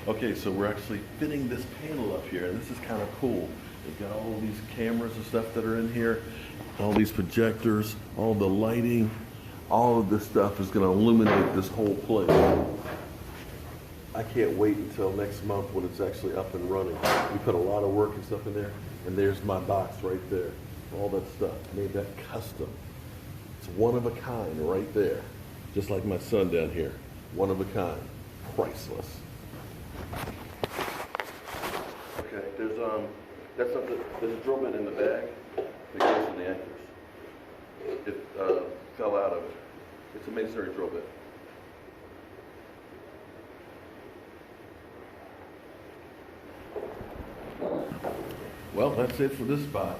Okay, so we're actually fitting this panel up here, and this is kind of cool. They've got all these cameras and stuff that are in here, all these projectors, all the lighting, all of this stuff is going to illuminate this whole place. I can't wait until next month when it's actually up and running. We put a lot of work and stuff in there, and there's my box right there. All that stuff, made that custom. It's one of a kind right there. Just like my son down here, one of a kind, priceless. Okay, there's a drill bit in the bag that goes to the anchors. It fell out of it. It's a masonry drill bit. Well, that's it for this spot.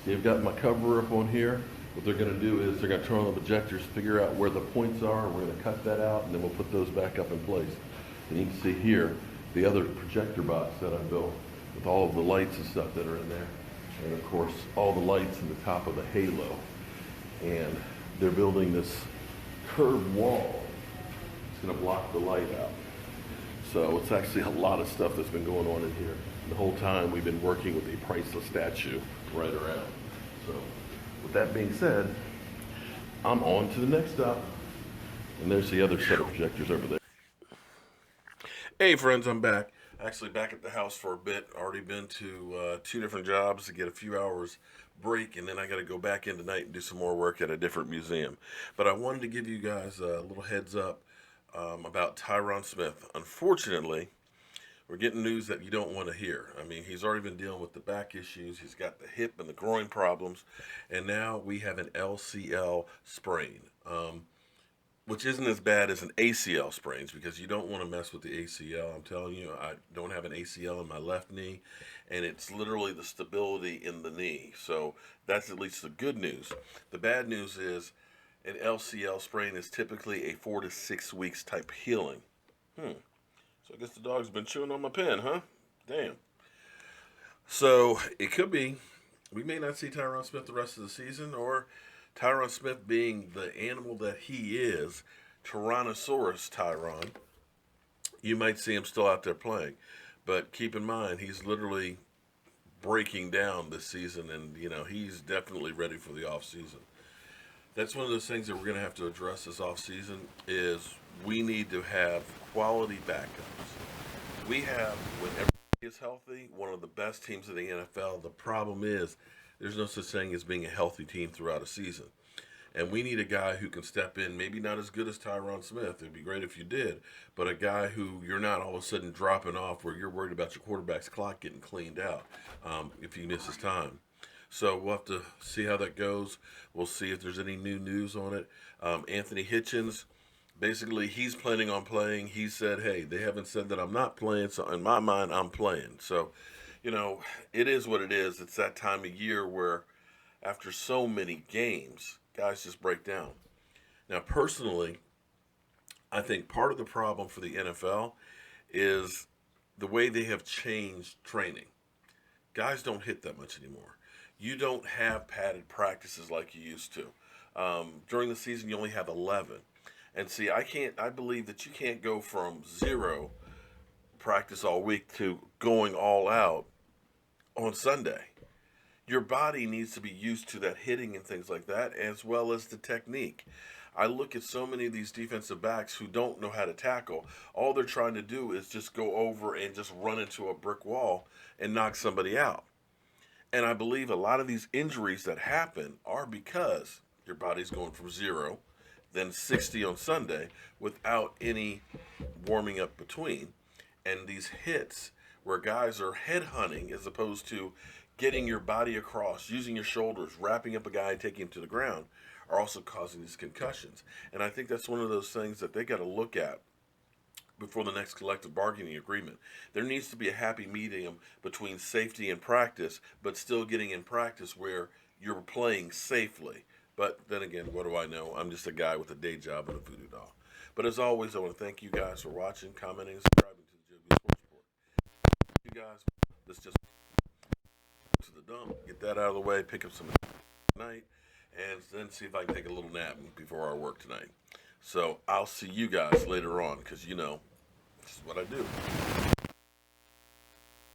You've got my cover up on here. What they're going to do is they're going to turn on the projectors, figure out where the points are. We're going to cut that out, and then we'll put those back up in place. And you can see here the other projector box that I built with all of the lights and stuff that are in there. And of course, all the lights in the top of the halo. And they're building this curved wall. It's going to block the light out. So it's actually a lot of stuff that's been going on in here. The whole time we've been working with a priceless statue right around. So with that being said, I'm on to the next stop. And there's the other set of projectors over there. Hey friends, I'm back. Actually back at the house for a bit. Already been to 2 different jobs to get a few hours break, and then I got to go back in tonight and do some more work at a different museum. But I wanted to give you guys a little heads up about Tyron Smith. Unfortunately, we're getting news that you don't want to hear. I mean, he's already been dealing with the back issues. He's got the hip and the groin problems, and now we have an LCL sprain. Which isn't as bad as an ACL sprains, because you don't want to mess with the ACL. I'm telling you, I don't have an ACL in my left knee, and it's literally the stability in the knee. So that's at least the good news. The bad news is an LCL sprain is typically a 4 to 6 weeks type healing. So I guess the dog's been chewing on my pen, huh? Damn. So it could be, we may not see Tyron Smith the rest of the season, or Tyron Smith being the animal that he is, Tyrannosaurus Tyron, you might see him still out there playing. But keep in mind, he's literally breaking down this season, and he's definitely ready for the off season. That's one of those things that we're going to have to address this off season, is we need to have quality backups. We have, when everybody is healthy, one of the best teams in the NFL. The problem is, there's no such thing as being a healthy team throughout a season. And we need a guy who can step in, maybe not as good as Tyron Smith. It'd be great if you did. But a guy who you're not all of a sudden dropping off where you're worried about your quarterback's clock getting cleaned out if he misses time. So we'll have to see how that goes. We'll see if there's any new news on it. Anthony Hitchens, basically, he's planning on playing. He said, hey, they haven't said that I'm not playing, so in my mind, I'm playing. So, it is what it is. It's that time of year where after so many games, guys just break down. Now, personally, I think part of the problem for the NFL is the way they have changed training. Guys don't hit that much anymore. You don't have padded practices like you used to. During the season, you only have 11. And see, I believe that you can't go from 0 practice all week to going all out on Sunday. Your body needs to be used to that hitting and things like that, as well as the technique. I look at so many of these defensive backs who don't know how to tackle. All they're trying to do is just go over and just run into a brick wall and knock somebody out. And I believe a lot of these injuries that happen are because your body's going from 0, then 60 on Sunday without any warming up between. And these hits where guys are head hunting as opposed to getting your body across, using your shoulders, wrapping up a guy and taking him to the ground, are also causing these concussions. And I think that's one of those things that they got to look at before the next collective bargaining agreement. There needs to be a happy medium between safety and practice, but still getting in practice where you're playing safely. But then again, what do I know? I'm just a guy with a day job and a voodoo doll. But as always, I want to thank you guys for watching, commenting, and subscribing to the Jobu Sports Report. You guys, let's just to the dump, get that out of the way, pick up some tonight, and then see if I can take a little nap before our work tonight. So I'll see you guys later on, because this is what I do.